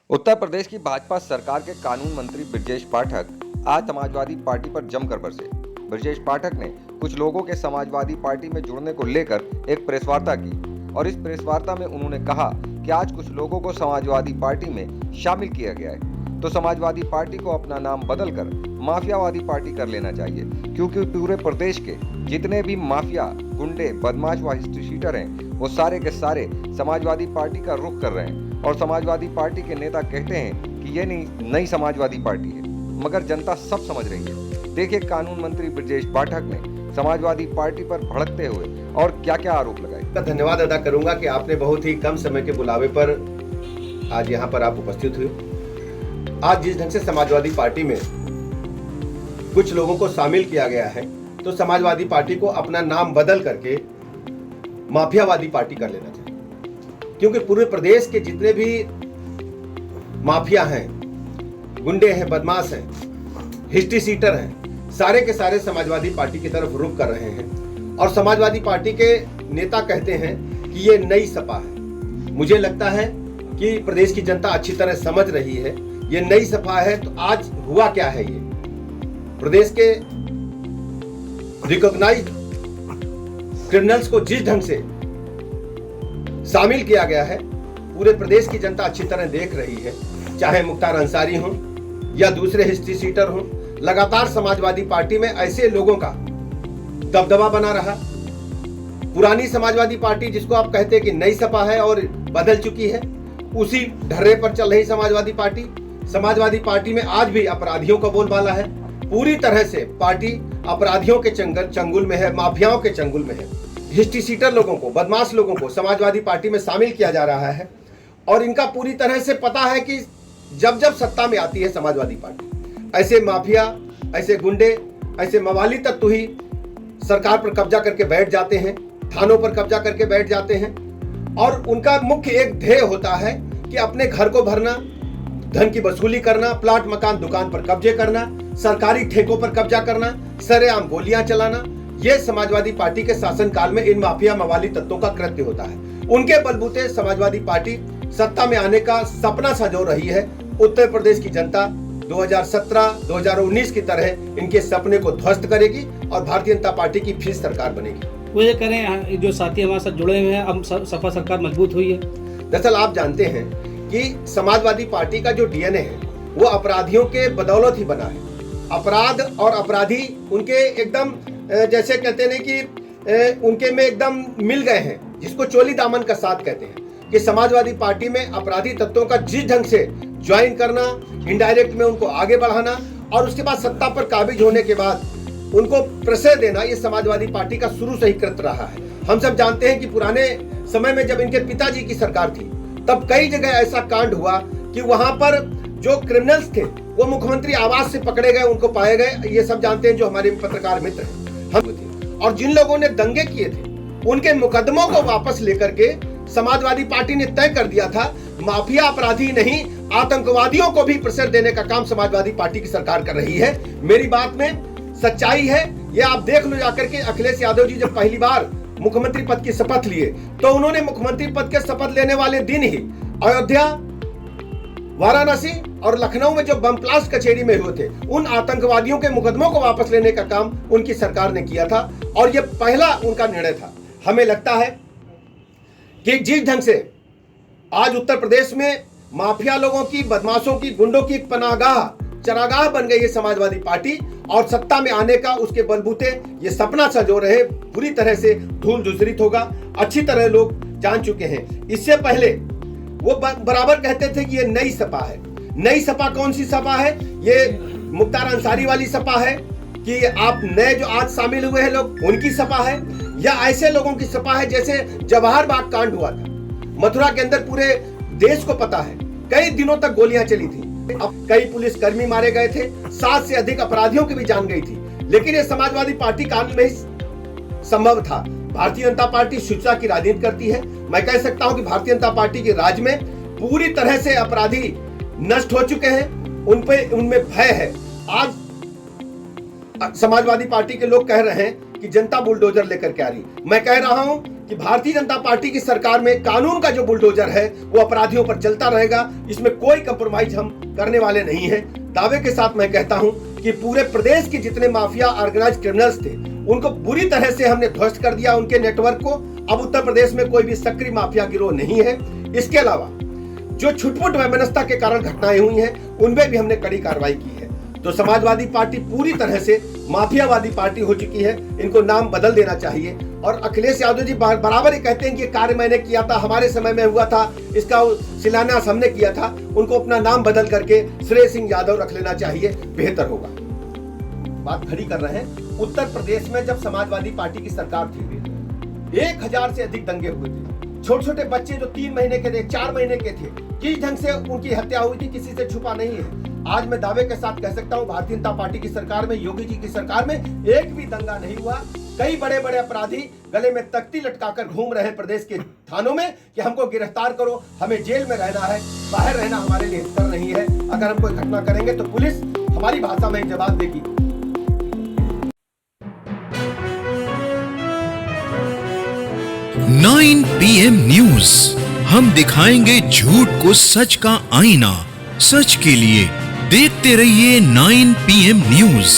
उत्तर प्रदेश की भाजपा सरकार के कानून मंत्री ब्रजेश पाठक आज समाजवादी पार्टी पर जमकर बरसे। ब्रजेश पाठक ने कुछ लोगों के समाजवादी पार्टी में जुड़ने को लेकर एक प्रेस वार्ता की और इस प्रेस वार्ता में उन्होंने कहा कि आज कुछ लोगों को समाजवादी पार्टी में शामिल किया गया है तो समाजवादी पार्टी को अपना नाम बदलकर माफियावादी पार्टी कर लेना चाहिए, क्योंकि पूरे प्रदेश के जितने भी माफिया, गुंडे, बदमाश व हिस्ट्री शीटर हैं वो सारे के सारे समाजवादी पार्टी का रुख कर रहे हैं और समाजवादी पार्टी के नेता कहते हैं कि ये नई समाजवादी पार्टी है, मगर जनता सब समझ रही है। देखिए कानून मंत्री ब्रजेश पाठक ने समाजवादी पार्टी पर भड़कते हुए और क्या क्या आरोप लगाए। धन्यवाद अदा करूंगा कि आपने बहुत ही कम समय के बुलावे पर आज यहाँ पर आप उपस्थित हुए। आज जिस ढंग से समाजवादी पार्टी में कुछ लोगों को शामिल किया गया है तो समाजवादी पार्टी को अपना नाम बदल करके माफियावादी पार्टी कर लेना चाहिए, क्योंकि पूरे प्रदेश के जितने भी माफिया हैं, गुंडे हैं, बदमाश हैं, हिस्ट्री सीटर हैं, सारे के सारे समाजवादी पार्टी की तरफ रुख कर रहे हैं और समाजवादी पार्टी के नेता कहते हैं कि ये नई सपा है। मुझे लगता है कि प्रदेश की जनता अच्छी तरह समझ रही है ये नई सपा है। तो आज हुआ क्या है, ये प्रदेश के रिकॉग्नाइज्ड क्रिमिनल्स को जिस ढंग से शामिल किया गया है पूरे प्रदेश की जनता अच्छी तरह देख रही है। चाहे मुख्तार अंसारी हो या दूसरे हिस्ट्री सीटर हो, लगातार समाजवादी पार्टी में ऐसे लोगों का दबदबा बना रहा। पुरानी समाजवादी पार्टी जिसको आप कहते हैं कि नई सपा है और बदल चुकी है, उसी ढर्रे पर चल रही समाजवादी पार्टी में आज भी अपराधियों का बोलबाला है। पूरी तरह से पार्टी अपराधियों के चंगुल में है, माफियाओं के चंगुल में है। हिस्ट्री सीटर लोगों को, बदमाश लोगों को समाजवादी पार्टी में शामिल किया जा रहा है और इनका पूरी तरह से पता है कि जब जब सत्ता में आती है समाजवादी पार्टी, ऐसे माफिया, ऐसे गुंडे, ऐसे मवाली तत्व ही सरकार पर कब्जा करके बैठ जाते हैं, थानों पर कब्जा करके बैठ जाते हैं और उनका मुख्य एक ध्येय होता है कि अपने घर को भरना, धन की वसूली करना, प्लाट मकान दुकान पर कब्जे करना, सरकारी ठेकों पर कब्जा करना, सरेआम गोलियां चलाना। यह समाजवादी पार्टी के शासनकाल में इन माफिया मवाली तत्वों का कृत्य होता है। उनके बलबूते समाजवादी पार्टी सत्ता में आने का सपना संजो रही है। उत्तर प्रदेश की जनता 2017-2019 की तरह इनके सपने को ध्वस्त करेगी और भारतीय जनता पार्टी की फिर सरकार बनेगी। वो ये करें, जो साथी हमारे साथ जुड़े हुए हैं, अब सपा सरकार मजबूत हुई है। दरअसल आप जानते हैं कि समाजवादी पार्टी का जो डीएनए है वो अपराधियों के बदौलत ही बना है। अपराध और अपराधी उनके एकदम जैसे कहते हैं कि उनके में एकदम मिल गए हैं, जिसको चोली दामन का साथ कहते हैं कि समाजवादी पार्टी में अपराधी तत्वों का जिस ढंग से ज्वाइन करना, इनडायरेक्ट में उनको आगे बढ़ाना और उसके बाद सत्ता पर काबिज होने के बाद उनको प्रश्रय देना, ये समाजवादी पार्टी का शुरू से ही कृत्य रहा है। हम सब जानते हैं कि पुराने समय में जब इनके पिताजी की सरकार थी तब कई जगह ऐसा कांड हुआ कि वहां पर जो क्रिमिनल्स थे वो मुख्यमंत्री आवास से पकड़े गए, उनको पाए गए। ये सब जानते हैं जो हमारे पत्रकार मित्र हैं हम। और जिन लोगों ने दंगे किए थे उनके मुकदमों को वापस लेकर के समाजवादी पार्टी ने तय कर दिया था माफिया अपराधी नहीं, आतंकवादियों को भी प्रश्रय देने का काम समाजवादी पार्टी की सरकार कर रही है। मेरी बात में सच्चाई है, ये आप देख लो जाकर के। अखिलेश यादव जी जब पहली बार मुख्यमंत्री पद की शपथ लिए तो उन्होंने मुख्यमंत्री पद के शपथ लेने वाले दिन ही अयोध्या, वाराणसी और लखनऊ में जो बम ब्लास्ट कचेरी में हुए थे उन आतंकवादियों के मुकदमों को वापस लेने का काम उनकी सरकार ने किया था और यह पहला उनका निर्णय था। हमें लगता है कि जिस ढंग से आज उत्तर प्रदेश में माफिया लोगों की, बदमाशों की, गुंडों की पनाहगाह, चरागाह बन गई है समाजवादी पार्टी और सत्ता में आने का उसके बलबूते ये सपना संजो रहे, पूरी तरह से धूल धूसरित होगा। अच्छी तरह लोग जान चुके हैं। इससे पहले वो बराबर कहते थे कि ये नई सपा है। नई सपा कौन सी सपा है? ये मुख्तार अंसारी वाली सपा है कि आप नए जो आज शामिल हुए हैं लोग उनकी सपा है, या ऐसे लोगों की सपा है जैसे जवाहर बाग कांड हुआ था मथुरा के अंदर, पूरे देश को पता है कई दिनों तक गोलियां चली थी, अब कई पुलिसकर्मी मारे गए थे, 7 से अधिक अपराधियों की भी जान गई थी, लेकिन ये समाजवादी पार्टी काल में ही संभव था। भारतीय जनता पार्टी शिक्षा की राजनीति करती है। मैं कह सकता हूं कि भारतीय जनता पार्टी के राज में पूरी तरह से अपराधी नष्ट हो चुके हैं, उनमें भय है। आज समाजवादी पार्टी के लोग कह रहे हैं कि जनता बुलडोजर लेकर के आ रही। मैं कह रहा हूं कि भारतीय जनता पार्टी की सरकार में कानून का जो बुलडोजर है वो अपराधियों पर चलता रहेगा। इसमें कोई कंप्रोमाइज हम करने वाले नहीं हैं। दावे के साथ मैं कहता हूं कि पूरे प्रदेश के जितने माफिया ऑर्गेनाइज क्रिमिनल्स थे उनको बुरी तरह से हमने ध्वस्त कर दिया, उनके नेटवर्क को। अब उत्तर प्रदेश में कोई भी सक्रिय माफिया गिरोह नहीं है। इसके अलावा जो छुटपुट वैमनस्यता के कारण घटनाएं हुई हैं उनमें भी हमने कड़ी कार्रवाई की है। तो समाजवादी पार्टी पूरी तरह से माफियावादी पार्टी हो चुकी है, इनको नाम बदल देना चाहिए। और अखिलेश यादव जी बराबर ही कहते हैं कि ये कार्य मैंने किया था, हमारे समय में हुआ था, इसका शिलान्यास हमने किया था। उनको अपना नाम बदल करके श्रेय सिंह यादव रख लेना चाहिए, बेहतर होगा। बात खड़ी कर रहे हैं, उत्तर प्रदेश में जब समाजवादी पार्टी की सरकार थी 1000 से अधिक दंगे हुए थे। छोटे छोटे बच्चे जो 3 महीने के थे, 4 महीने के थे, किस ढंग से उनकी हत्या हुई थी किसी से छुपा नहीं है। आज मैं दावे के साथ कह सकता हूं भारतीय जनता पार्टी की सरकार में, योगी जी की सरकार में एक भी दंगा नहीं हुआ। कई बड़े बड़े अपराधी गले में तख्ती लटकाकर घूम रहे हैं प्रदेश के थानों में कि हमको गिरफ्तार करो, हमें जेल में रहना है, बाहर रहना हमारे लिए स्तर नहीं है। अगर हम कोई घटना करेंगे तो पुलिस हमारी भाषा में जवाब देगी। 9 PM न्यूज, हम दिखाएंगे झूठ को सच का आईना। सच के लिए देखते रहिए 9 PM न्यूज।